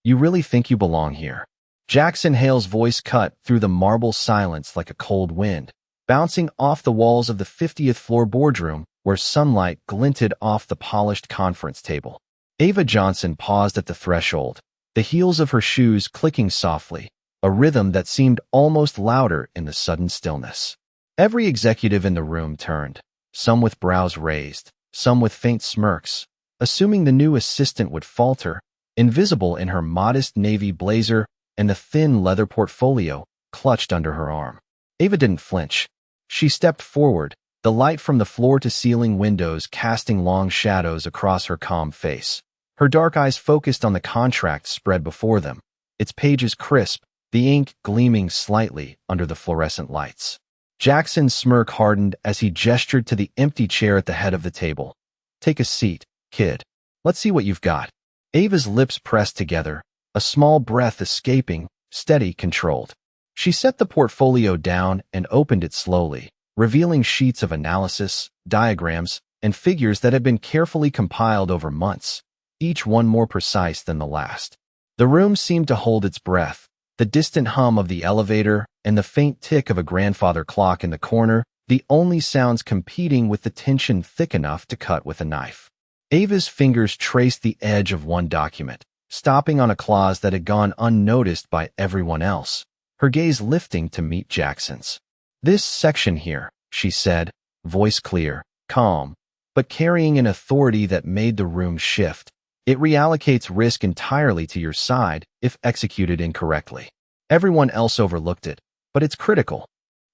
You really think you belong here? Jackson Hale's voice cut through the marble silence like a cold wind, bouncing off the walls of the 50th floor boardroom where sunlight glinted off the polished conference table. Ava Johnson paused at the threshold, the heels of her shoes clicking softly, a rhythm that seemed almost louder in the sudden stillness. Every executive in the room turned, some with brows raised, some with faint smirks, assuming the new assistant would falter, invisible in her modest navy blazer and the thin leather portfolio clutched under her arm. Ava didn't flinch. She stepped forward, the light from the floor-to-ceiling windows casting long shadows across her calm face. Her dark eyes focused on the contract spread before them, its pages crisp, the ink gleaming slightly under the fluorescent lights. Jackson's smirk hardened as he gestured to the empty chair at the head of the table. "Take a seat, kid. Let's see what you've got." Ava's lips pressed together, a small breath escaping, steady, controlled. She set the portfolio down and opened it slowly, revealing sheets of analysis, diagrams, and figures that had been carefully compiled over months, each one more precise than the last. The room seemed to hold its breath, the distant hum of the elevator and the faint tick of a grandfather clock in the corner, the only sounds competing with the tension thick enough to cut with a knife. Ava's fingers traced the edge of one document, stopping on a clause that had gone unnoticed by everyone else, her gaze lifting to meet Jackson's. "This section here," she said, voice clear, calm, but carrying an authority that made the room shift. "It reallocates risk entirely to your side if executed incorrectly." Everyone else overlooked it, but it's critical.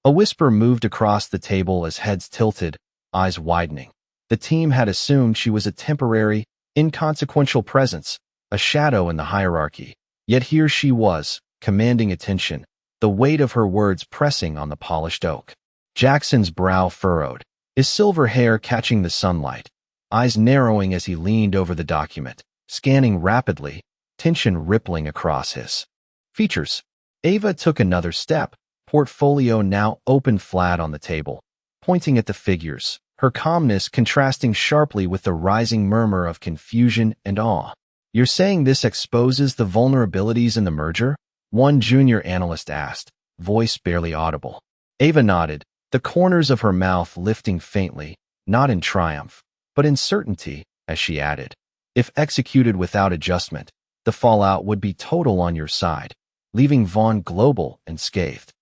A whisper moved across the table as heads tilted, eyes widening. The team had assumed she was a temporary, inconsequential presence, a shadow in the hierarchy. Yet here she was, commanding attention, the weight of her words pressing on the polished oak. Jackson's brow furrowed, his silver hair catching the sunlight, eyes narrowing as he leaned over the document, scanning rapidly, tension rippling across his features. Ava took another step, portfolio now open flat on the table, pointing at the figures, her calmness contrasting sharply with the rising murmur of confusion and awe. "You're saying this exposes the vulnerabilities in the merger?" one junior analyst asked, voice barely audible. Ava nodded, the corners of her mouth lifting faintly, not in triumph, but in certainty, as she added, "If executed without adjustment, the fallout would be total on your side, leaving Vaughn global and scathed."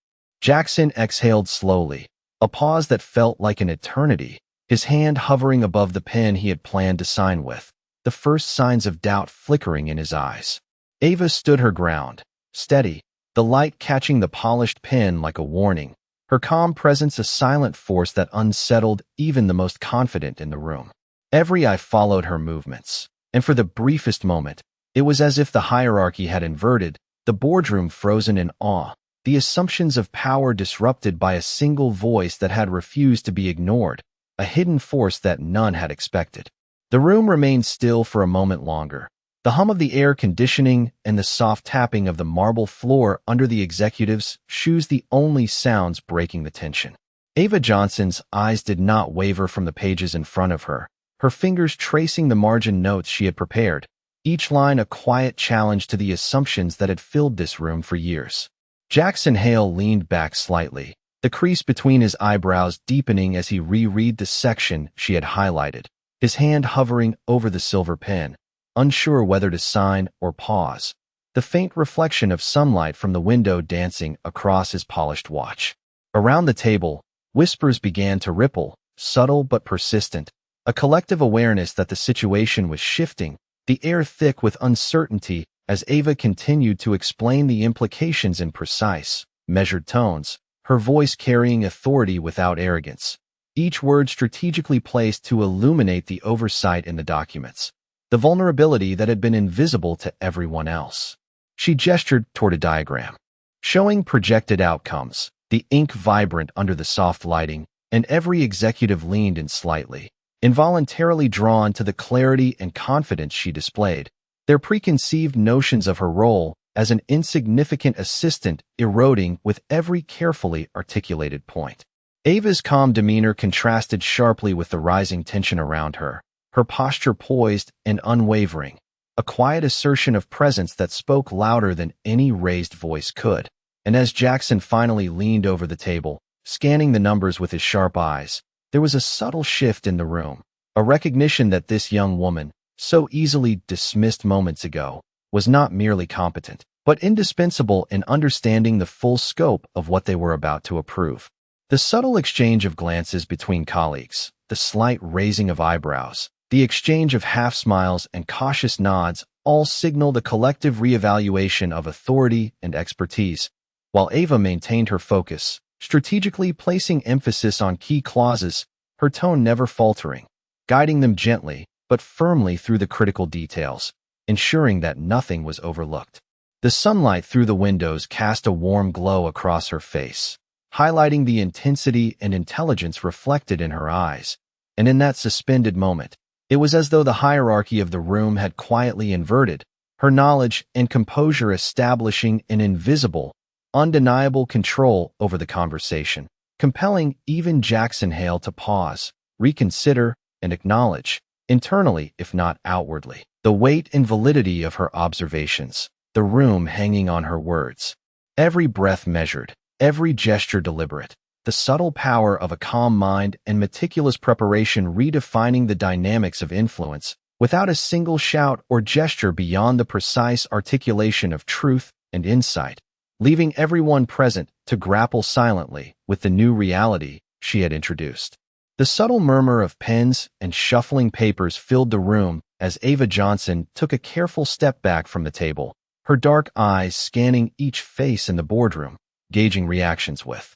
Jackson exhaled slowly, a pause that felt like an eternity, his hand hovering above the pen he had planned to sign with, the first signs of doubt flickering in his eyes. Ava stood her ground, steady, the light catching the polished pen like a warning, her calm presence a silent force that unsettled even the most confident in the room. Every eye followed her movements, and for the briefest moment, it was as if the hierarchy had inverted, the boardroom frozen in awe, the assumptions of power disrupted by a single voice that had refused to be ignored, a hidden force that none had expected. The room remained still for a moment longer, the hum of the air conditioning and the soft tapping of the marble floor under the executive's shoes the only sounds breaking the tension. Ava Johnson's eyes did not waver from the pages in front of her, her fingers tracing the margin notes she had prepared, each line a quiet challenge to the assumptions that had filled this room for years. Jackson Hale leaned back slightly, the crease between his eyebrows deepening as he reread the section she had highlighted, his hand hovering over the silver pen, unsure whether to sign or pause, the faint reflection of sunlight from the window dancing across his polished watch. Around the table, whispers began to ripple, subtle but persistent, a collective awareness that the situation was shifting, the air thick with uncertainty as Ava continued to explain the implications in precise, measured tones, her voice carrying authority without arrogance, each word strategically placed to illuminate the oversight in the documents, the vulnerability that had been invisible to everyone else. She gestured toward a diagram, showing projected outcomes, the ink vibrant under the soft lighting, and every executive leaned in slightly, involuntarily drawn to the clarity and confidence she displayed, their preconceived notions of her role as an insignificant assistant eroding with every carefully articulated point. Ava's calm demeanor contrasted sharply with the rising tension around her, her posture poised and unwavering, a a quiet assertion of presence that spoke louder than any raised voice could. And as Jackson finally leaned over the table, scanning the numbers with his sharp eyes, there was a subtle shift in the room, a recognition that this young woman, so easily dismissed moments ago, was not merely competent, but indispensable in understanding the full scope of what they were about to approve. The subtle exchange of glances between colleagues, the slight raising of eyebrows, the exchange of half-smiles and cautious nods all signaled a collective reevaluation of authority and expertise, while Ava maintained her focus, strategically placing emphasis on key clauses, her tone never faltering, guiding them gently but firmly through the critical details, ensuring that nothing was overlooked. The sunlight through the windows cast a warm glow across her face, highlighting the intensity and intelligence reflected in her eyes, and in that suspended moment, it was as though the hierarchy of the room had quietly inverted, her knowledge and composure establishing an invisible, undeniable control over the conversation, compelling even Jackson Hale to pause, reconsider, and acknowledge, internally if not outwardly, the weight and validity of her observations, the room hanging on her words. Every breath measured, every gesture deliberate, the subtle power of a calm mind and meticulous preparation redefining the dynamics of influence without a single shout or gesture beyond the precise articulation of truth and insight, leaving everyone present to grapple silently with the new reality she had introduced. The subtle murmur of pens and shuffling papers filled the room as Ava Johnson took a careful step back from the table, her dark eyes scanning each face in the boardroom, gauging reactions with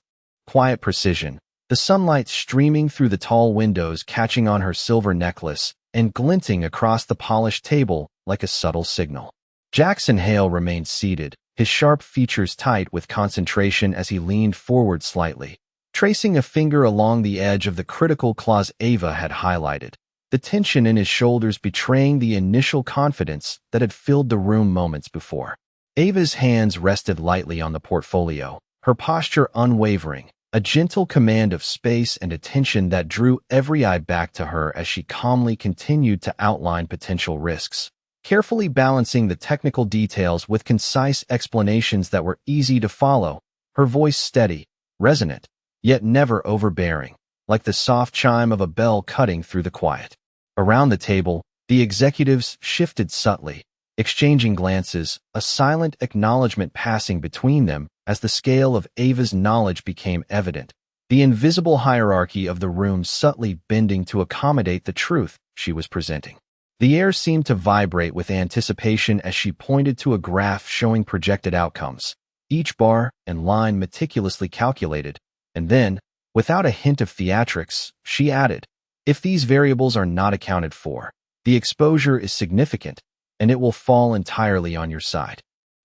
quiet precision, the sunlight streaming through the tall windows catching on her silver necklace and glinting across the polished table like a subtle signal. Jackson Hale remained seated, his sharp features tight with concentration as he leaned forward slightly, tracing a finger along the edge of the critical clause Ava had highlighted, the tension in his shoulders betraying the initial confidence that had filled the room moments before. Ava's hands rested lightly on the portfolio, her posture unwavering, a gentle command of space and attention that drew every eye back to her as she calmly continued to outline potential risks, carefully balancing the technical details with concise explanations that were easy to follow, her voice steady, resonant, yet never overbearing, like the soft chime of a bell cutting through the quiet. Around the table, the executives shifted subtly, exchanging glances, a silent acknowledgement passing between them as the scale of Ava's knowledge became evident, the invisible hierarchy of the room subtly bending to accommodate the truth she was presenting. The air seemed to vibrate with anticipation as she pointed to a graph showing projected outcomes, each bar and line meticulously calculated, and then, without a hint of theatrics, she added, "If these variables are not accounted for, the exposure is significant, and it will fall entirely on your side."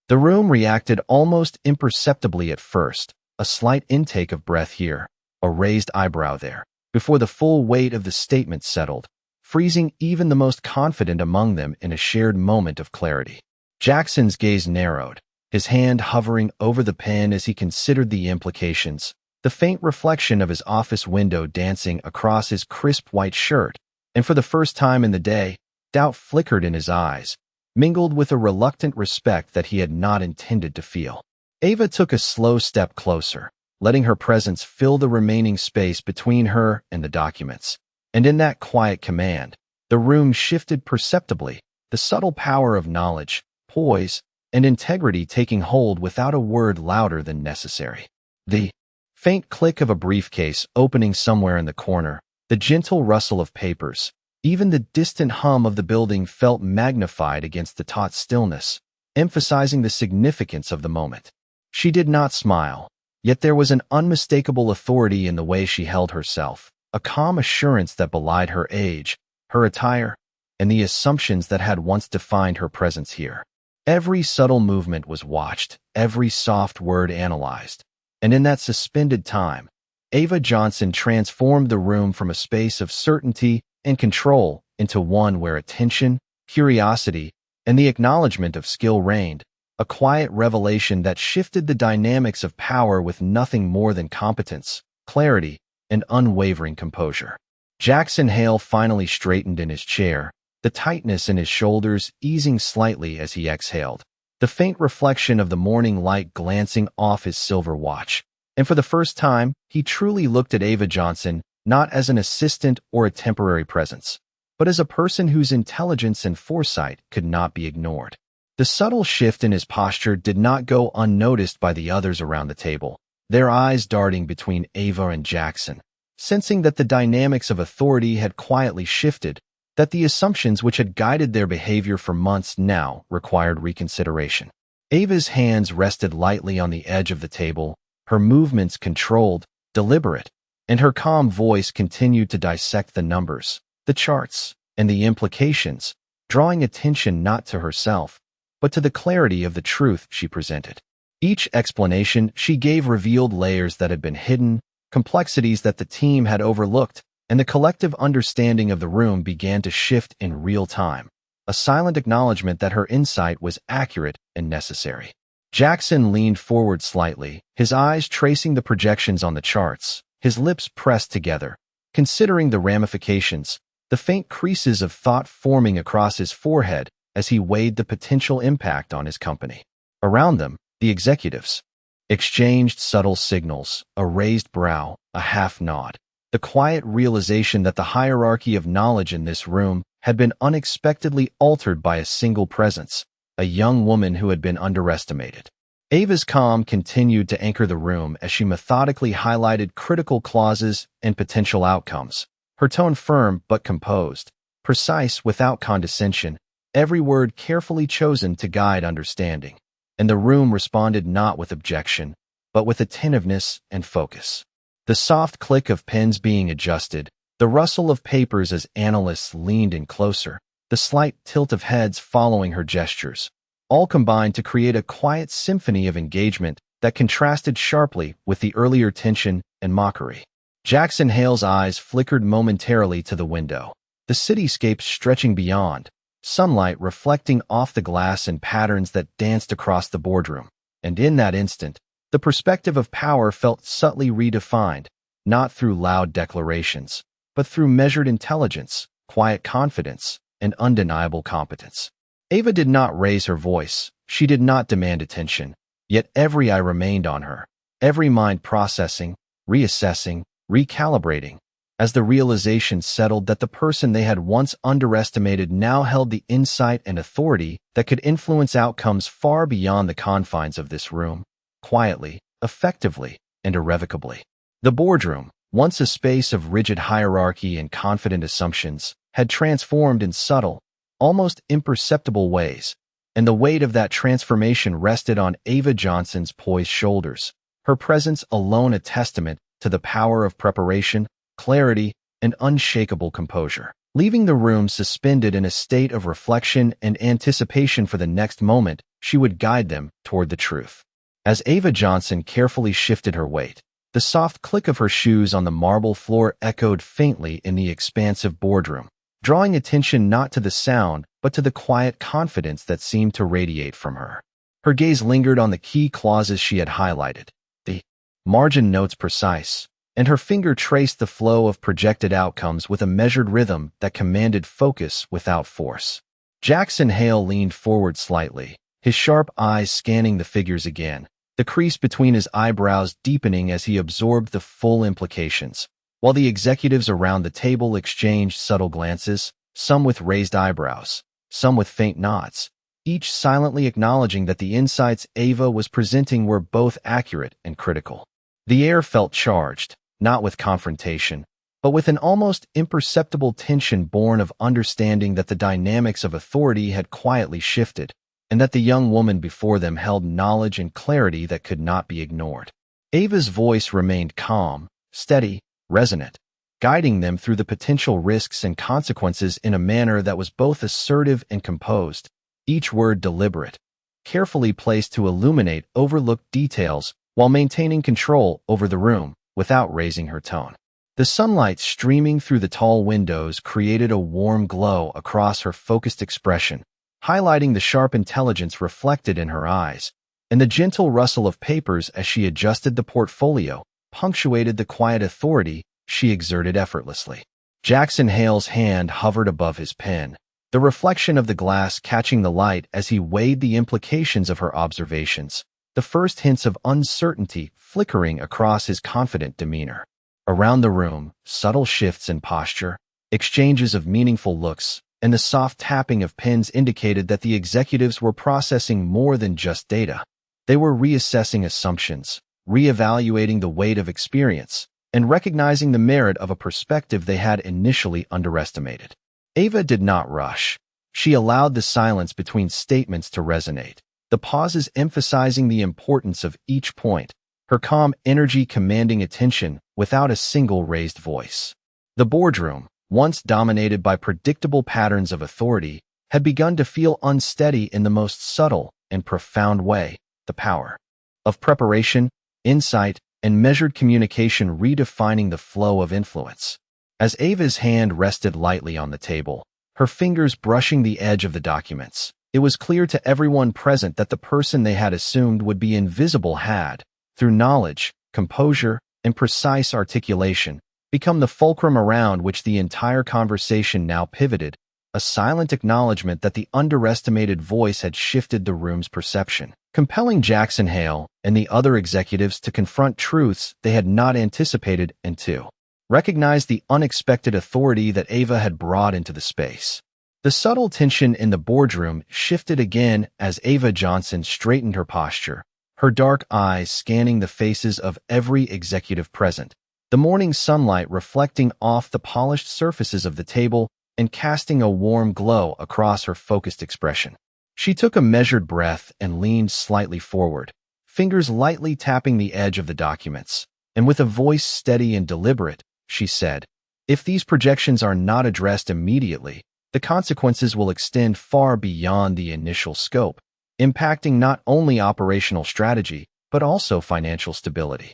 The room reacted almost imperceptibly at first, a slight intake of breath here, a raised eyebrow there, before the full weight of the statement settled, freezing even the most confident among them in a shared moment of clarity. Jackson's gaze narrowed, his hand hovering over the pen as he considered the implications, the faint reflection of his office window dancing across his crisp white shirt, and for the first time in the day, doubt flickered in his eyes, mingled with a reluctant respect that he had not intended to feel. Ava took a slow step closer, letting her presence fill the remaining space between her and the documents. And in that quiet command, the room shifted perceptibly, the subtle power of knowledge, poise, and integrity taking hold without a word louder than necessary. The faint click of a briefcase opening somewhere in the corner, the gentle rustle of papers, even the distant hum of the building felt magnified against the taut stillness, emphasizing the significance of the moment. She did not smile, yet there was an unmistakable authority in the way she held herself, a calm assurance that belied her age, her attire, and the assumptions that had once defined her presence here. Every subtle movement was watched, every soft word analyzed, and in that suspended time, Ava Johnson transformed the room from a space of certainty and control into one where attention, curiosity, and the acknowledgement of skill reigned, a quiet revelation that shifted the dynamics of power with nothing more than competence, clarity, and unwavering composure. Jackson Hale finally straightened in his chair, the tightness in his shoulders easing slightly as he exhaled, the faint reflection of the morning light glancing off his silver watch. And for the first time, he truly looked at Ava Johnson not as an assistant or a temporary presence, but as a person whose intelligence and foresight could not be ignored. The subtle shift in his posture did not go unnoticed by the others around the table, their eyes darting between Ava and Jackson, sensing that the dynamics of authority had quietly shifted, that the assumptions which had guided their behavior for months now required reconsideration. Ava's hands rested lightly on the edge of the table, her movements controlled, deliberate, and her calm voice continued to dissect the numbers, the charts, and the implications, drawing attention not to herself, but to the clarity of the truth she presented. Each explanation she gave revealed layers that had been hidden, complexities that the team had overlooked, and the collective understanding of the room began to shift in real time, a silent acknowledgement that her insight was accurate and necessary. Jackson leaned forward slightly, his eyes tracing the projections on the charts, his lips pressed together, considering the ramifications, the faint creases of thought forming across his forehead as he weighed the potential impact on his company. Around them, the executives exchanged subtle signals, a raised brow, a half nod, the quiet realization that the hierarchy of knowledge in this room had been unexpectedly altered by a single presence, a young woman who had been underestimated. Ava's calm continued to anchor the room as she methodically highlighted critical clauses and potential outcomes, her tone firm but composed, precise without condescension, every word carefully chosen to guide understanding. And the room responded not with objection, but with attentiveness and focus. The soft click of pens being adjusted, the rustle of papers as analysts leaned in closer, the slight tilt of heads following her gestures, all combined to create a quiet symphony of engagement that contrasted sharply with the earlier tension and mockery. Jackson Hale's eyes flickered momentarily to the window, the cityscape stretching beyond, sunlight reflecting off the glass in patterns that danced across the boardroom. And in that instant, the perspective of power felt subtly redefined, not through loud declarations, but through measured intelligence, quiet confidence, and undeniable competence. Ava did not raise her voice, she did not demand attention, yet every eye remained on her, every mind processing, reassessing, recalibrating, as the realization settled that the person they had once underestimated now held the insight and authority that could influence outcomes far beyond the confines of this room, quietly, effectively, and irrevocably. The boardroom, once a space of rigid hierarchy and confident assumptions, had transformed in subtle, almost imperceptible ways, and the weight of that transformation rested on Ava Johnson's poised shoulders, her presence alone a testament to the power of preparation, clarity, and unshakable composure, leaving the room suspended in a state of reflection and anticipation for the next moment she would guide them toward the truth. As Ava Johnson carefully shifted her weight, the soft click of her shoes on the marble floor echoed faintly in the expansive boardroom, drawing attention not to the sound but to the quiet confidence that seemed to radiate from her. Her gaze lingered on the key clauses she had highlighted, the margin notes precise, and her finger traced the flow of projected outcomes with a measured rhythm that commanded focus without force. Jackson Hale leaned forward slightly, his sharp eyes scanning the figures again, the crease between his eyebrows deepening as he absorbed the full implications, while the executives around the table exchanged subtle glances, some with raised eyebrows, some with faint nods, each silently acknowledging that the insights Ava was presenting were both accurate and critical. The air felt charged, not with confrontation, but with an almost imperceptible tension born of understanding that the dynamics of authority had quietly shifted, and that the young woman before them held knowledge and clarity that could not be ignored. Ava's voice remained calm, steady, resonant, guiding them through the potential risks and consequences in a manner that was both assertive and composed, each word deliberate, carefully placed to illuminate overlooked details while maintaining control over the room without raising her tone. The sunlight streaming through the tall windows created a warm glow across her focused expression, highlighting the sharp intelligence reflected in her eyes, and the gentle rustle of papers as she adjusted the portfolio punctuated the quiet authority she exerted effortlessly. Jackson Hale's hand hovered above his pen, the reflection of the glass catching the light as he weighed the implications of her observations, the first hints of uncertainty flickering across his confident demeanor. Around the room, subtle shifts in posture, exchanges of meaningful looks, and the soft tapping of pens indicated that the executives were processing more than just data. They were reassessing assumptions, reevaluating the weight of experience, and recognizing the merit of a perspective they had initially underestimated. Ava did not rush. She allowed the silence between statements to resonate, the pauses emphasizing the importance of each point, her calm energy commanding attention without a single raised voice. The boardroom, once dominated by predictable patterns of authority, had begun to feel unsteady in the most subtle and profound way. The power of preparation, insight, and measured communication redefining the flow of influence. As Ava's hand rested lightly on the table, her fingers brushing the edge of the documents, it was clear to everyone present that the person they had assumed would be invisible had, through knowledge, composure, and precise articulation, become the fulcrum around which the entire conversation now pivoted, a silent acknowledgement that the underestimated voice had shifted the room's perception, compelling Jackson Hale and the other executives to confront truths they had not anticipated and to recognize the unexpected authority that Ava had brought into the space. The subtle tension in the boardroom shifted again as Ava Johnson straightened her posture, her dark eyes scanning the faces of every executive present, the morning sunlight reflecting off the polished surfaces of the table and casting a warm glow across her focused expression. She took a measured breath and leaned slightly forward, fingers lightly tapping the edge of the documents, and with a voice steady and deliberate, she said, "If these projections are not addressed immediately, the consequences will extend far beyond the initial scope, impacting not only operational strategy, but also financial stability."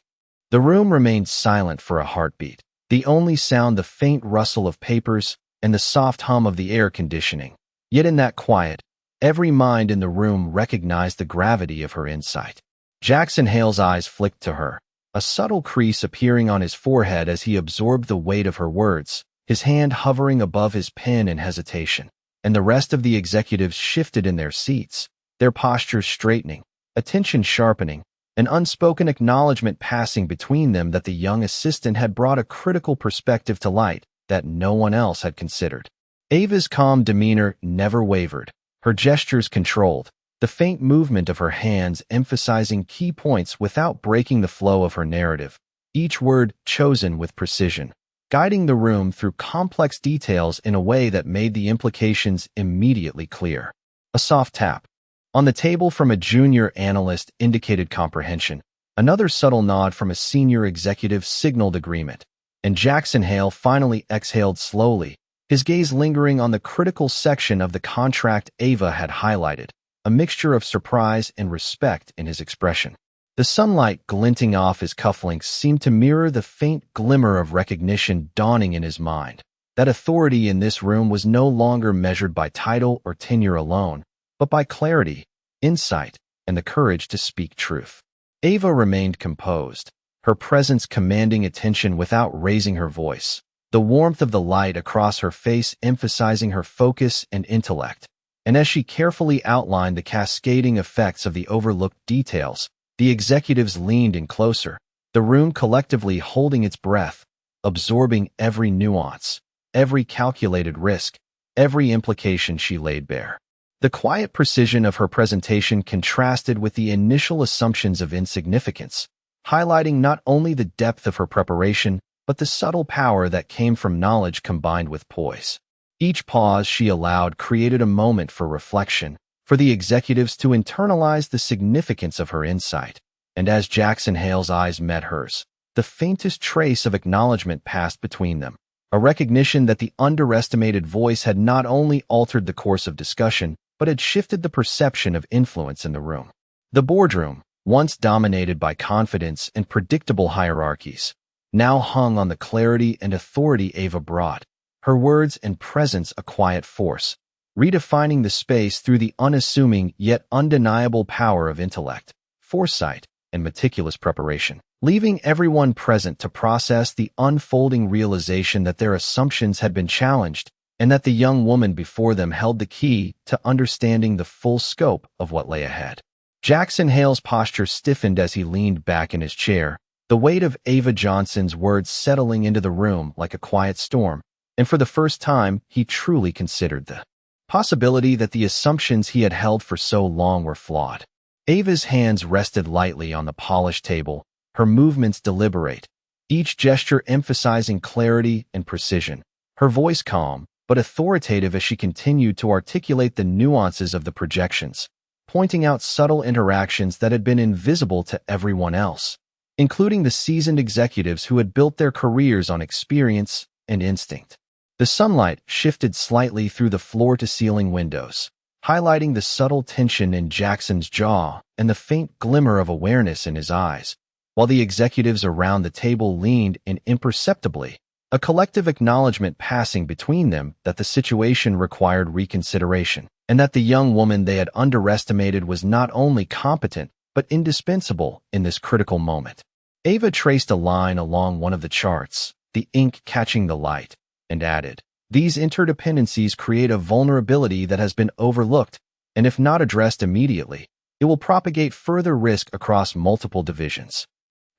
The room remained silent for a heartbeat, the only sound the faint rustle of papers and the soft hum of the air conditioning. Yet in that quiet, every mind in the room recognized the gravity of her insight. Jackson Hale's eyes flicked to her, a subtle crease appearing on his forehead as he absorbed the weight of her words, his hand hovering above his pen in hesitation, and the rest of the executives shifted in their seats, their postures straightening, attention sharpening, an unspoken acknowledgement passing between them that the young assistant had brought a critical perspective to light that no one else had considered. Ava's calm demeanor never wavered, her gestures controlled, the faint movement of her hands emphasizing key points without breaking the flow of her narrative, each word chosen with precision, guiding the room through complex details in a way that made the implications immediately clear. A soft tap on the table from a junior analyst indicated comprehension. Another subtle nod from a senior executive signaled agreement, and Jackson Hale finally exhaled slowly, his gaze lingering on the critical section of the contract Ava had highlighted, a mixture of surprise and respect in his expression. The sunlight glinting off his cufflinks seemed to mirror the faint glimmer of recognition dawning in his mind. That authority in this room was no longer measured by title or tenure alone, but by clarity, insight, and the courage to speak truth. Ava remained composed, her presence commanding attention without raising her voice, the warmth of the light across her face emphasizing her focus and intellect. And as she carefully outlined the cascading effects of the overlooked details, the executives leaned in closer, the room collectively holding its breath, absorbing every nuance, every calculated risk, every implication she laid bare. The quiet precision of her presentation contrasted with the initial assumptions of insignificance, highlighting not only the depth of her preparation, but the subtle power that came from knowledge combined with poise. Each pause she allowed created a moment for reflection, for the executives to internalize the significance of her insight. And as Jackson Hale's eyes met hers, the faintest trace of acknowledgement passed between them, a recognition that the underestimated voice had not only altered the course of discussion, but had shifted the perception of influence in the room. The boardroom, once dominated by confidence and predictable hierarchies, now hung on the clarity and authority Ava brought, her words and presence a quiet force, redefining the space through the unassuming yet undeniable power of intellect, foresight, and meticulous preparation, leaving everyone present to process the unfolding realization that their assumptions had been challenged and that the young woman before them held the key to understanding the full scope of what lay ahead. Jackson Hale's posture stiffened as he leaned back in his chair, the weight of Ava Johnson's words settling into the room like a quiet storm, and for the first time, he truly considered the possibility that the assumptions he had held for so long were flawed. Ava's hands rested lightly on the polished table, her movements deliberate, each gesture emphasizing clarity and precision. Her voice calm, but authoritative as she continued to articulate the nuances of the projections, pointing out subtle interactions that had been invisible to everyone else, including the seasoned executives who had built their careers on experience and instinct. The sunlight shifted slightly through the floor-to-ceiling windows, highlighting the subtle tension in Jackson's jaw and the faint glimmer of awareness in his eyes, while the executives around the table leaned in imperceptibly, a collective acknowledgement passing between them that the situation required reconsideration, and that the young woman they had underestimated was not only competent but indispensable in this critical moment. Ava traced a line along one of the charts, the ink catching the light, and added, "These interdependencies create a vulnerability that has been overlooked, and if not addressed immediately, it will propagate further risk across multiple divisions."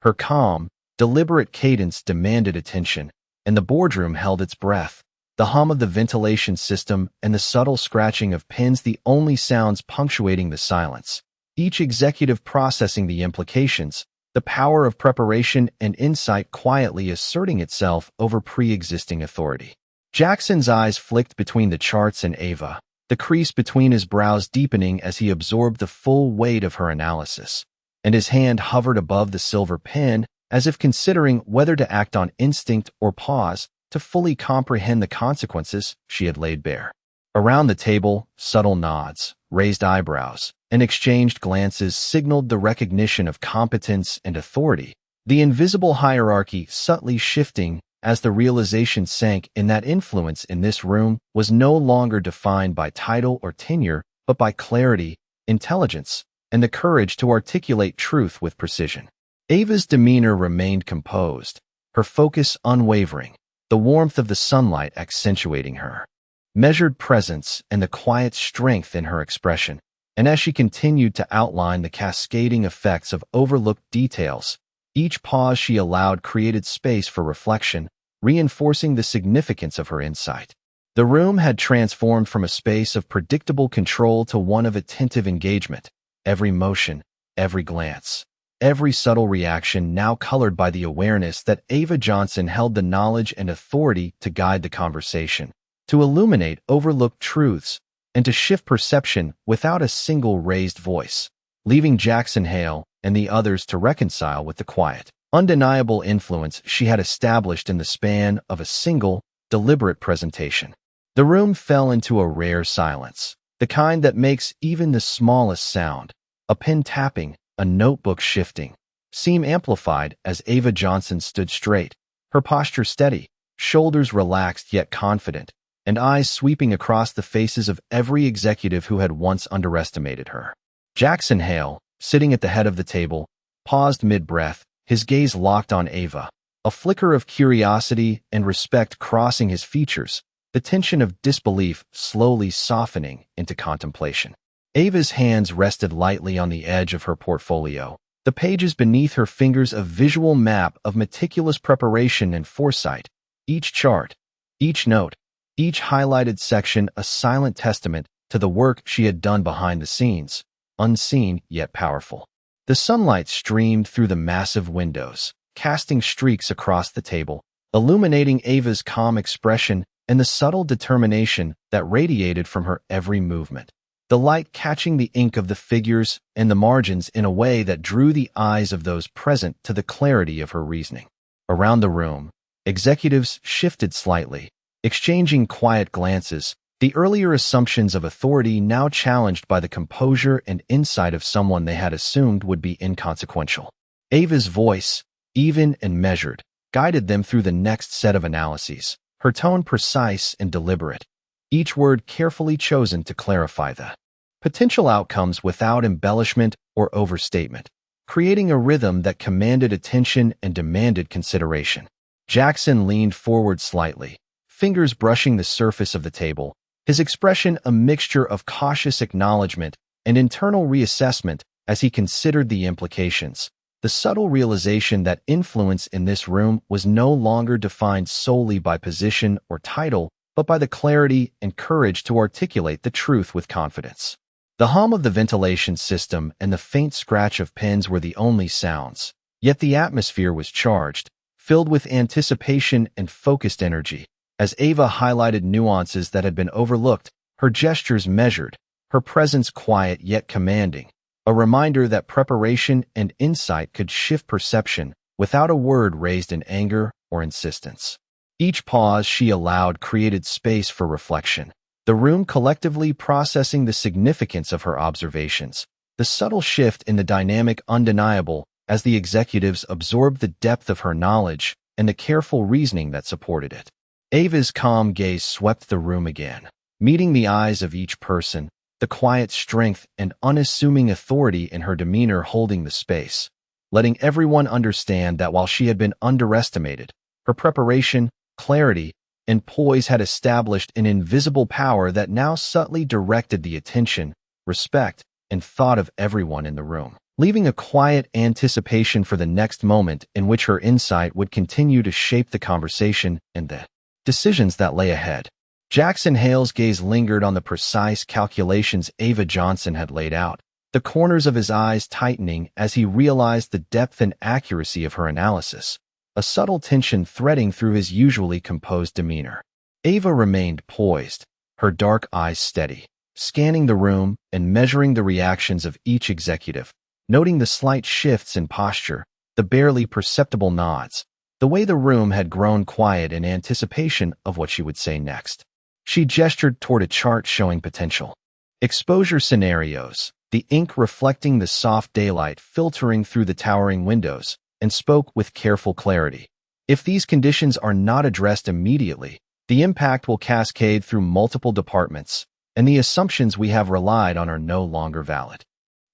Her calm, deliberate cadence demanded attention, and the boardroom held its breath, the hum of the ventilation system and the subtle scratching of pens the only sounds punctuating the silence, each executive processing the implications, the power of preparation and insight quietly asserting itself over pre-existing authority. Jackson's eyes flicked between the charts and Ava, the crease between his brows deepening as he absorbed the full weight of her analysis, and his hand hovered above the silver pen as if considering whether to act on instinct or pause to fully comprehend the consequences she had laid bare. Around the table, subtle nods, raised eyebrows, and exchanged glances signaled the recognition of competence and authority, the invisible hierarchy subtly shifting as the realization sank in that influence in this room was no longer defined by title or tenure, but by clarity, intelligence, and the courage to articulate truth with precision. Ava's demeanor remained composed, her focus unwavering, the warmth of the sunlight accentuating her measured presence and the quiet strength in her expression. And as she continued to outline the cascading effects of overlooked details, each pause she allowed created space for reflection, reinforcing the significance of her insight. The room had transformed from a space of predictable control to one of attentive engagement, every motion, every glance, every subtle reaction now colored by the awareness that Ava Johnson held the knowledge and authority to guide the conversation, to illuminate overlooked truths, and to shift perception without a single raised voice, leaving Jackson Hale and the others to reconcile with the quiet, undeniable influence she had established in the span of a single, deliberate presentation. The room fell into a rare silence, the kind that makes even the smallest sound, a pen tapping, a notebook shifting, seem amplified as Ava Johnson stood straight, her posture steady, shoulders relaxed yet confident, and eyes sweeping across the faces of every executive who had once underestimated her. Jackson Hale, sitting at the head of the table, paused mid-breath, his gaze locked on Ava, a flicker of curiosity and respect crossing his features, the tension of disbelief slowly softening into contemplation. Ava's hands rested lightly on the edge of her portfolio, the pages beneath her fingers a visual map of meticulous preparation and foresight, each chart, each note, each highlighted section a silent testament to the work she had done behind the scenes, unseen yet powerful. The sunlight streamed through the massive windows, casting streaks across the table, illuminating Ava's calm expression and the subtle determination that radiated from her every movement. The light catching the ink of the figures and the margins in a way that drew the eyes of those present to the clarity of her reasoning. Around the room, executives shifted slightly, exchanging quiet glances, the earlier assumptions of authority now challenged by the composure and insight of someone they had assumed would be inconsequential. Ava's voice, even and measured, guided them through the next set of analyses, her tone precise and deliberate, each word carefully chosen to clarify the potential outcomes without embellishment or overstatement, creating a rhythm that commanded attention and demanded consideration. Jackson leaned forward slightly, fingers brushing the surface of the table, his expression a mixture of cautious acknowledgement and internal reassessment as he considered the implications. The subtle realization that influence in this room was no longer defined solely by position or title, but by the clarity and courage to articulate the truth with confidence. The hum of the ventilation system and the faint scratch of pens were the only sounds, yet the atmosphere was charged, filled with anticipation and focused energy. As Ava highlighted nuances that had been overlooked, her gestures measured, her presence quiet yet commanding, a reminder that preparation and insight could shift perception without a word raised in anger or insistence. Each pause she allowed created space for reflection, the room collectively processing the significance of her observations, the subtle shift in the dynamic undeniable as the executives absorbed the depth of her knowledge and the careful reasoning that supported it. Ava's calm gaze swept the room again, meeting the eyes of each person, the quiet strength and unassuming authority in her demeanor holding the space, letting everyone understand that while she had been underestimated, her preparation, clarity, and poise had established an invisible power that now subtly directed the attention, respect, and thought of everyone in the room, leaving a quiet anticipation for the next moment in which her insight would continue to shape the conversation and the decisions that lay ahead. Jackson Hale's gaze lingered on the precise calculations Ava Johnson had laid out, the corners of his eyes tightening as he realized the depth and accuracy of her analysis, a subtle tension threading through his usually composed demeanor. Ava remained poised, her dark eyes steady, scanning the room and measuring the reactions of each executive, noting the slight shifts in posture, the barely perceptible nods, the way the room had grown quiet in anticipation of what she would say next. She gestured toward a chart showing potential exposure scenarios, the ink reflecting the soft daylight filtering through the towering windows, and spoke with careful clarity. If these conditions are not addressed immediately, the impact will cascade through multiple departments, and the assumptions we have relied on are no longer valid.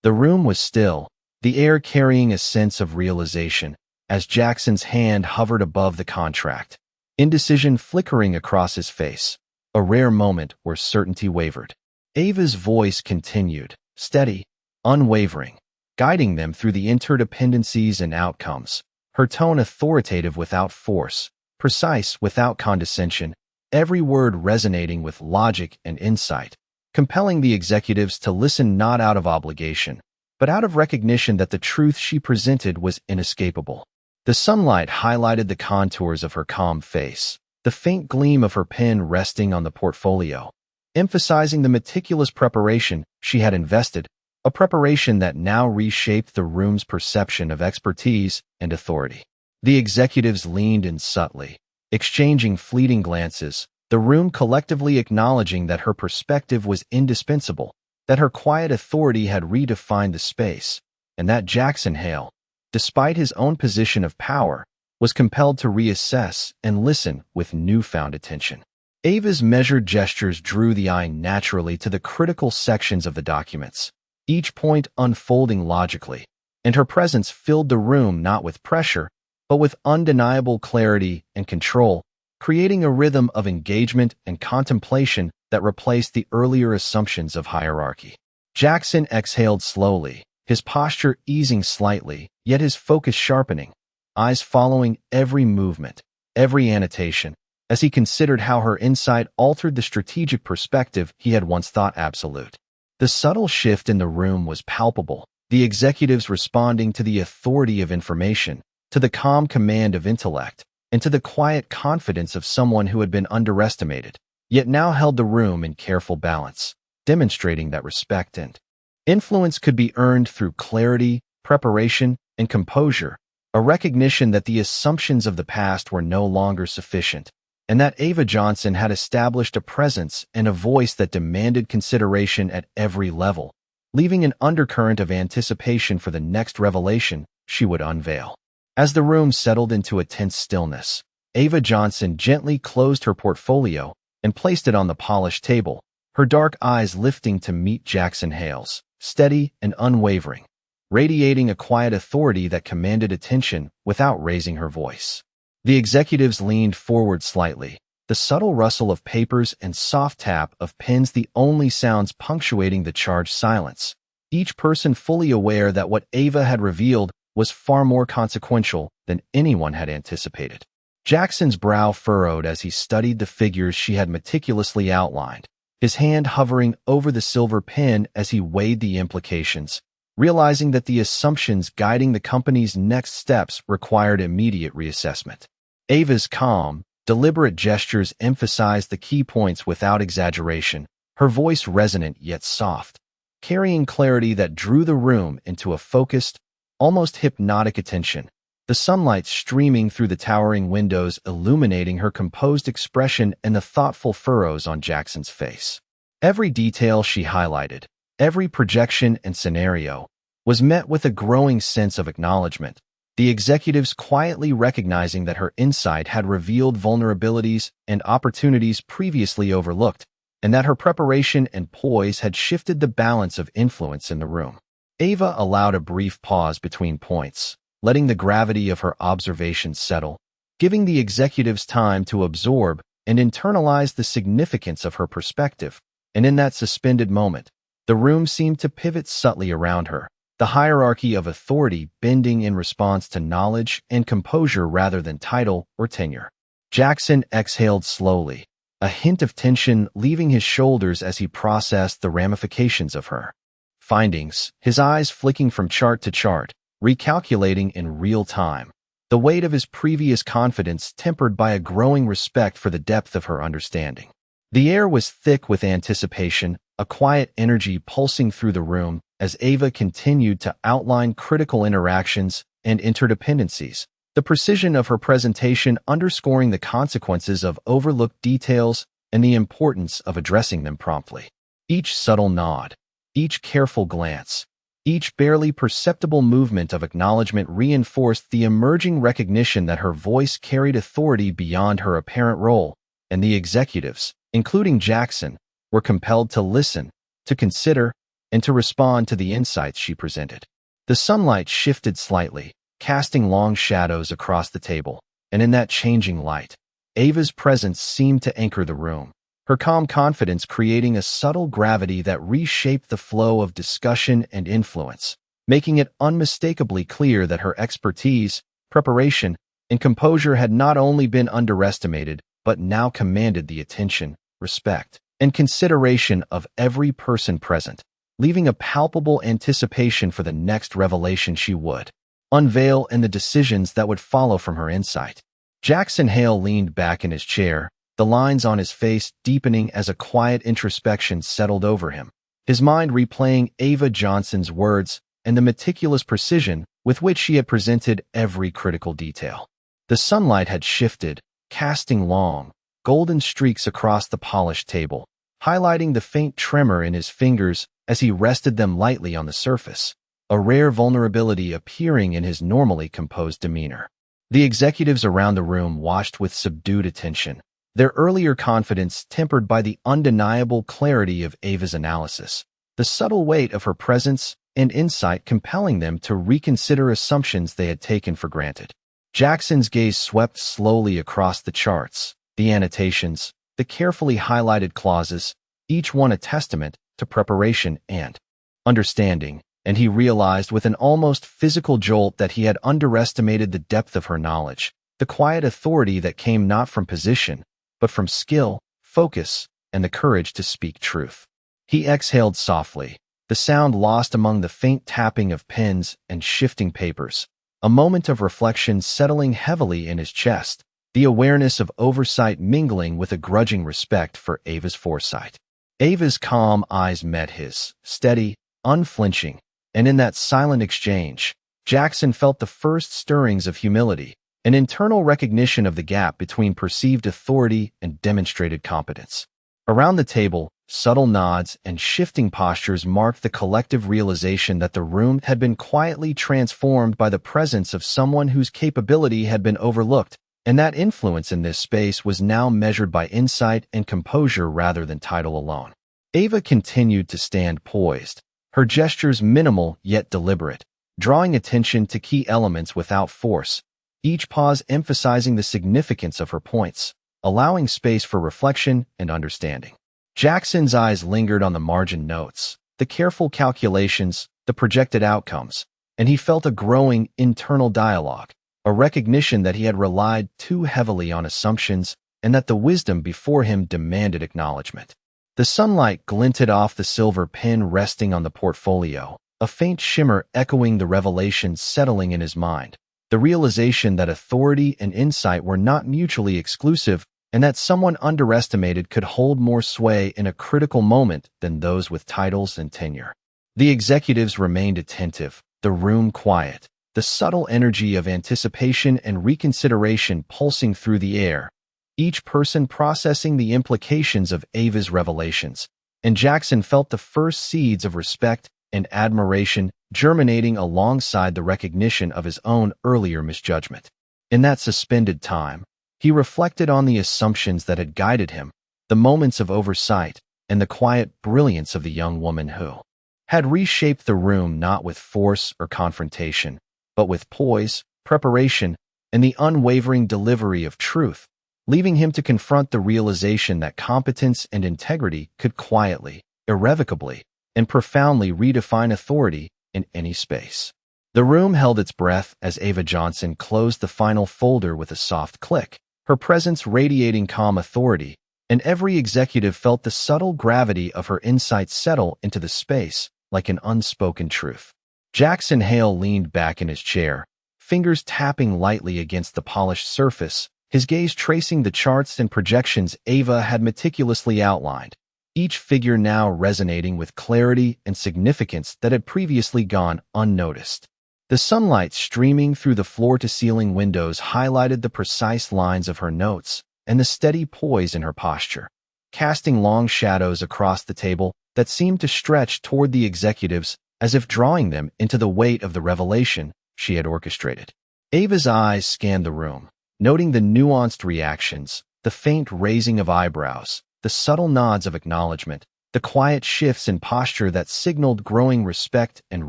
The room was still, the air carrying a sense of realization, as Jackson's hand hovered above the contract, indecision flickering across his face, a rare moment where certainty wavered. Ava's voice continued, steady, unwavering, guiding them through the interdependencies and outcomes, her tone authoritative without force, precise without condescension, every word resonating with logic and insight, compelling the executives to listen not out of obligation, but out of recognition that the truth she presented was inescapable. The sunlight highlighted the contours of her calm face, the faint gleam of her pen resting on the portfolio, emphasizing the meticulous preparation she had invested, a preparation that now reshaped the room's perception of expertise and authority. The executives leaned in subtly, exchanging fleeting glances, the room collectively acknowledging that her perspective was indispensable, that her quiet authority had redefined the space, and that Jackson Hale, despite his own position of power, was compelled to reassess and listen with newfound attention. Ava's measured gestures drew the eye naturally to the critical sections of the documents, each point unfolding logically, and her presence filled the room not with pressure, but with undeniable clarity and control, creating a rhythm of engagement and contemplation that replaced the earlier assumptions of hierarchy. Jackson exhaled slowly, his posture easing slightly, yet his focus sharpening, eyes following every movement, every annotation, as he considered how her insight altered the strategic perspective he had once thought absolute. The subtle shift in the room was palpable, the executives responding to the authority of information, to the calm command of intellect, and to the quiet confidence of someone who had been underestimated, yet now held the room in careful balance, demonstrating that respect and influence could be earned through clarity, preparation, and composure, a recognition that the assumptions of the past were no longer sufficient, and that Ava Johnson had established a presence and a voice that demanded consideration at every level, leaving an undercurrent of anticipation for the next revelation she would unveil. As the room settled into a tense stillness, Ava Johnson gently closed her portfolio and placed it on the polished table, her dark eyes lifting to meet Jackson Hale's, steady and unwavering, radiating a quiet authority that commanded attention without raising her voice. The executives leaned forward slightly, the subtle rustle of papers and soft tap of pens the only sounds punctuating the charged silence. Each person fully aware that what Ava had revealed was far more consequential than anyone had anticipated. Jackson's brow furrowed as he studied the figures she had meticulously outlined, his hand hovering over the silver pen as he weighed the implications, realizing that the assumptions guiding the company's next steps required immediate reassessment. Ava's calm, deliberate gestures emphasized the key points without exaggeration, her voice resonant yet soft, carrying clarity that drew the room into a focused, almost hypnotic attention, the sunlight streaming through the towering windows illuminating her composed expression and the thoughtful furrows on Jackson's face. Every detail she highlighted, every projection and scenario, was met with a growing sense of acknowledgement, the executives quietly recognizing that her insight had revealed vulnerabilities and opportunities previously overlooked, and that her preparation and poise had shifted the balance of influence in the room. Ava allowed a brief pause between points, letting the gravity of her observations settle, giving the executives time to absorb and internalize the significance of her perspective, and in that suspended moment, the room seemed to pivot subtly around her, the hierarchy of authority bending in response to knowledge and composure rather than title or tenure. Jackson exhaled slowly, a hint of tension leaving his shoulders as he processed the ramifications of her findings, his eyes flicking from chart to chart, recalculating in real time, the weight of his previous confidence tempered by a growing respect for the depth of her understanding. The air was thick with anticipation, a quiet energy pulsing through the room as Ava continued to outline critical interactions and interdependencies, the precision of her presentation underscoring the consequences of overlooked details and the importance of addressing them promptly. Each subtle nod, each careful glance, each barely perceptible movement of acknowledgement reinforced the emerging recognition that her voice carried authority beyond her apparent role, and the executives, including Jackson, were compelled to listen, to consider, and to respond to the insights she presented. The sunlight shifted slightly, casting long shadows across the table, and in that changing light, Ava's presence seemed to anchor the room, her calm confidence creating a subtle gravity that reshaped the flow of discussion and influence, making it unmistakably clear that her expertise, preparation, and composure had not only been underestimated, but now commanded the attention, respect, and consideration of every person present, leaving a palpable anticipation for the next revelation she would unveil and the decisions that would follow from her insight. Jackson Hale leaned back in his chair, the lines on his face deepening as a quiet introspection settled over him, his mind replaying Ava Johnson's words and the meticulous precision with which she had presented every critical detail. The sunlight had shifted, casting long, golden streaks across the polished table, highlighting the faint tremor in his fingers as he rested them lightly on the surface, a rare vulnerability appearing in his normally composed demeanor. The executives around the room watched with subdued attention, their earlier confidence tempered by the undeniable clarity of Ava's analysis, the subtle weight of her presence and insight compelling them to reconsider assumptions they had taken for granted. Jackson's gaze swept slowly across the charts, the annotations, the carefully highlighted clauses, each one a testament to preparation and understanding, and he realized with an almost physical jolt that he had underestimated the depth of her knowledge, the quiet authority that came not from position, but from skill, focus, and the courage to speak truth. He exhaled softly, the sound lost among the faint tapping of pens and shifting papers, a moment of reflection settling heavily in his chest, the awareness of oversight mingling with a grudging respect for Ava's foresight. Ava's calm eyes met his, steady, unflinching, and in that silent exchange, Jackson felt the first stirrings of humility, an internal recognition of the gap between perceived authority and demonstrated competence. Around the table, subtle nods and shifting postures marked the collective realization that the room had been quietly transformed by the presence of someone whose capability had been overlooked, and that influence in this space was now measured by insight and composure rather than title alone. Ava continued to stand poised, her gestures minimal yet deliberate, drawing attention to key elements without force, each pause emphasizing the significance of her points, allowing space for reflection and understanding. Jackson's eyes lingered on the margin notes, the careful calculations, the projected outcomes, and he felt a growing internal dialogue, a recognition that he had relied too heavily on assumptions and that the wisdom before him demanded acknowledgement. The sunlight glinted off the silver pen resting on the portfolio, a faint shimmer echoing the revelation settling in his mind, the realization that authority and insight were not mutually exclusive and that someone underestimated could hold more sway in a critical moment than those with titles and tenure. The executives remained attentive, the room quiet, the subtle energy of anticipation and reconsideration pulsing through the air, each person processing the implications of Ava's revelations, and Jackson felt the first seeds of respect and admiration germinating alongside the recognition of his own earlier misjudgment. In that suspended time, he reflected on the assumptions that had guided him, the moments of oversight, and the quiet brilliance of the young woman who had reshaped the room not with force or confrontation, but with poise, preparation, and the unwavering delivery of truth, leaving him to confront the realization that competence and integrity could quietly, irrevocably, and profoundly redefine authority in any space. The room held its breath as Ava Johnson closed the final folder with a soft click, her presence radiating calm authority, and every executive felt the subtle gravity of her insights settle into the space like an unspoken truth. Jackson Hale leaned back in his chair, fingers tapping lightly against the polished surface, his gaze tracing the charts and projections Ava had meticulously outlined, each figure now resonating with clarity and significance that had previously gone unnoticed. The sunlight streaming through the floor-to-ceiling windows highlighted the precise lines of her notes and the steady poise in her posture, casting long shadows across the table that seemed to stretch toward the executives as if drawing them into the weight of the revelation she had orchestrated. Ava's eyes scanned the room, noting the nuanced reactions, the faint raising of eyebrows, the subtle nods of acknowledgement, the quiet shifts in posture that signaled growing respect and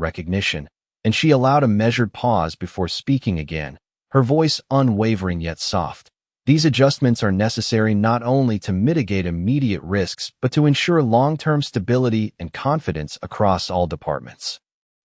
recognition, and she allowed a measured pause before speaking again, her voice unwavering yet soft. These adjustments are necessary not only to mitigate immediate risks, but to ensure long-term stability and confidence across all departments.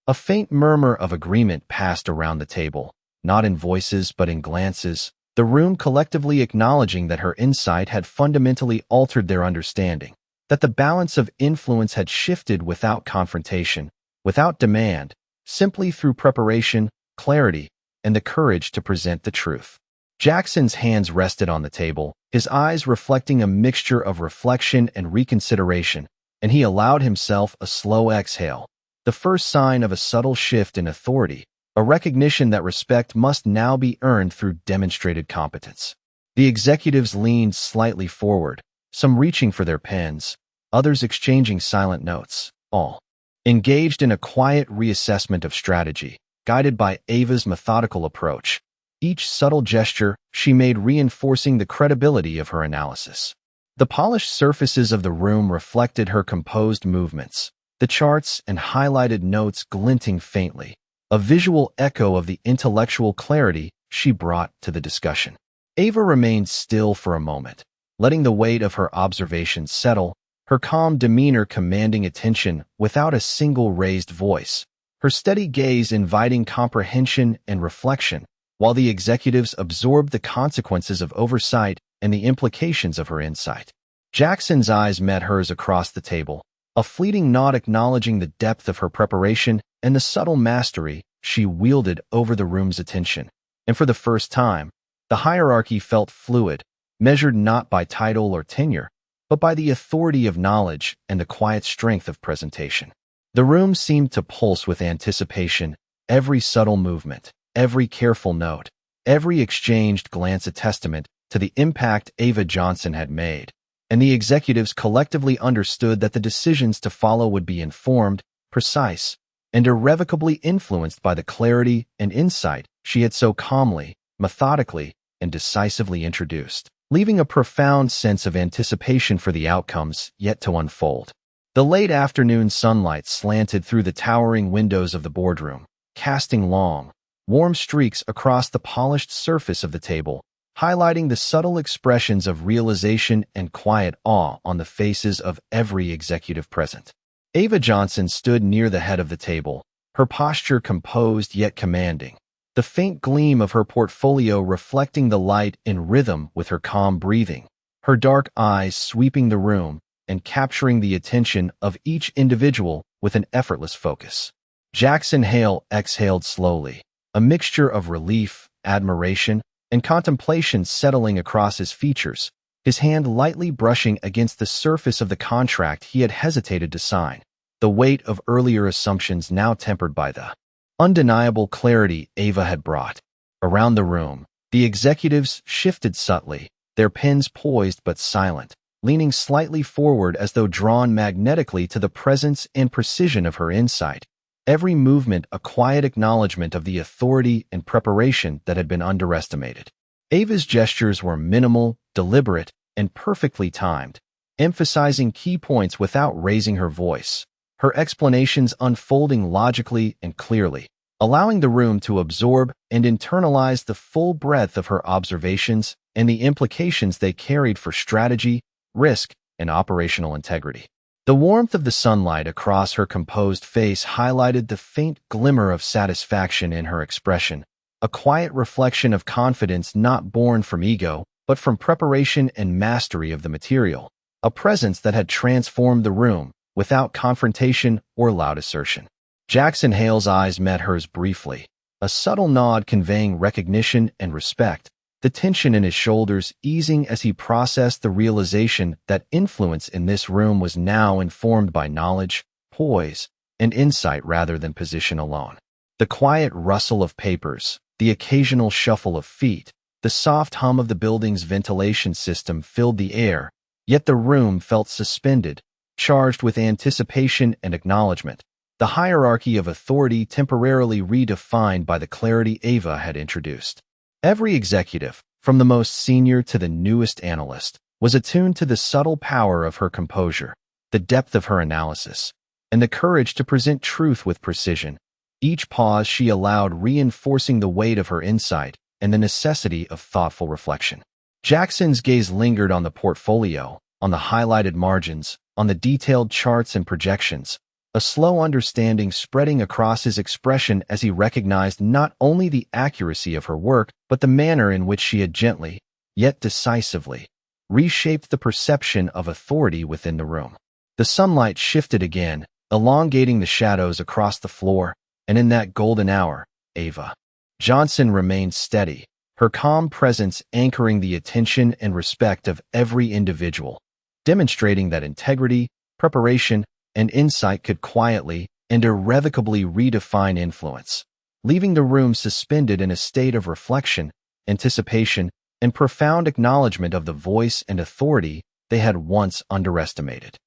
A faint murmur of agreement passed around the table, not in voices but in glances, the room collectively acknowledging that her insight had fundamentally altered their understanding, that the balance of influence had shifted without confrontation, without demand, simply through preparation, clarity, and the courage to present the truth. Jackson's hands rested on the table, his eyes reflecting a mixture of reflection and reconsideration, and he allowed himself a slow exhale, the first sign of a subtle shift in authority, a recognition that respect must now be earned through demonstrated competence. The executives leaned slightly forward, some reaching for their pens, others exchanging silent notes, all engaged in a quiet reassessment of strategy, guided by Ava's methodical approach, each subtle gesture she made reinforcing the credibility of her analysis. The polished surfaces of the room reflected her composed movements, the charts and highlighted notes glinting faintly, a visual echo of the intellectual clarity she brought to the discussion. Ava remained still for a moment, letting the weight of her observations settle, her calm demeanor commanding attention without a single raised voice, her steady gaze inviting comprehension and reflection, while the executives absorbed the consequences of oversight and the implications of her insight. Jackson's eyes met hers across the table, a fleeting nod acknowledging the depth of her preparation and the subtle mastery she wielded over the room's attention. And for the first time, the hierarchy felt fluid, measured not by title or tenure, but by the authority of knowledge and the quiet strength of presentation. The room seemed to pulse with anticipation, every subtle movement, every careful note, every exchanged glance a testament to the impact Ava Johnson had made, and the executives collectively understood that the decisions to follow would be informed, precise, and irrevocably influenced by the clarity and insight she had so calmly, methodically, and decisively introduced, leaving a profound sense of anticipation for the outcomes yet to unfold. The late afternoon sunlight slanted through the towering windows of the boardroom, casting long, warm streaks across the polished surface of the table, highlighting the subtle expressions of realization and quiet awe on the faces of every executive present. Ava Johnson stood near the head of the table, her posture composed yet commanding, the faint gleam of her portfolio reflecting the light in rhythm with her calm breathing, her dark eyes sweeping the room and capturing the attention of each individual with an effortless focus. Jackson Hale exhaled slowly, a mixture of relief, admiration, and contemplation settling across his features, his hand lightly brushing against the surface of the contract he had hesitated to sign, the weight of earlier assumptions now tempered by the undeniable clarity Ava had brought. Around the room, the executives shifted subtly, their pens poised but silent, leaning slightly forward as though drawn magnetically to the presence and precision of her insight, every movement a quiet acknowledgement of the authority and preparation that had been underestimated. Ava's gestures were minimal, deliberate, and perfectly timed, emphasizing key points without raising her voice, her explanations unfolding logically and clearly, allowing the room to absorb and internalize the full breadth of her observations and the implications they carried for strategy, risk, and operational integrity. The warmth of the sunlight across her composed face highlighted the faint glimmer of satisfaction in her expression, a quiet reflection of confidence not born from ego, but from preparation and mastery of the material, a presence that had transformed the room without confrontation or loud assertion. Jackson Hale's eyes met hers briefly, a subtle nod conveying recognition and respect, the tension in his shoulders easing as he processed the realization that influence in this room was now informed by knowledge, poise, and insight rather than position alone. The quiet rustle of papers, the occasional shuffle of feet, the soft hum of the building's ventilation system filled the air, yet the room felt suspended, charged with anticipation and acknowledgement, the hierarchy of authority temporarily redefined by the clarity Ava had introduced. Every executive, from the most senior to the newest analyst, was attuned to the subtle power of her composure, the depth of her analysis, and the courage to present truth with precision, each pause she allowed reinforcing the weight of her insight and the necessity of thoughtful reflection. Jackson's gaze lingered on the portfolio, on the highlighted margins, on the detailed charts and projections, a slow understanding spreading across his expression as he recognized not only the accuracy of her work, but the manner in which she had gently, yet decisively, reshaped the perception of authority within the room. The sunlight shifted again, elongating the shadows across the floor, and in that golden hour, Ava Johnson remained steady, her calm presence anchoring the attention and respect of every individual, demonstrating that integrity, preparation, and insight could quietly and irrevocably redefine influence, leaving the room suspended in a state of reflection, anticipation, and profound acknowledgement of the voice and authority they had once underestimated.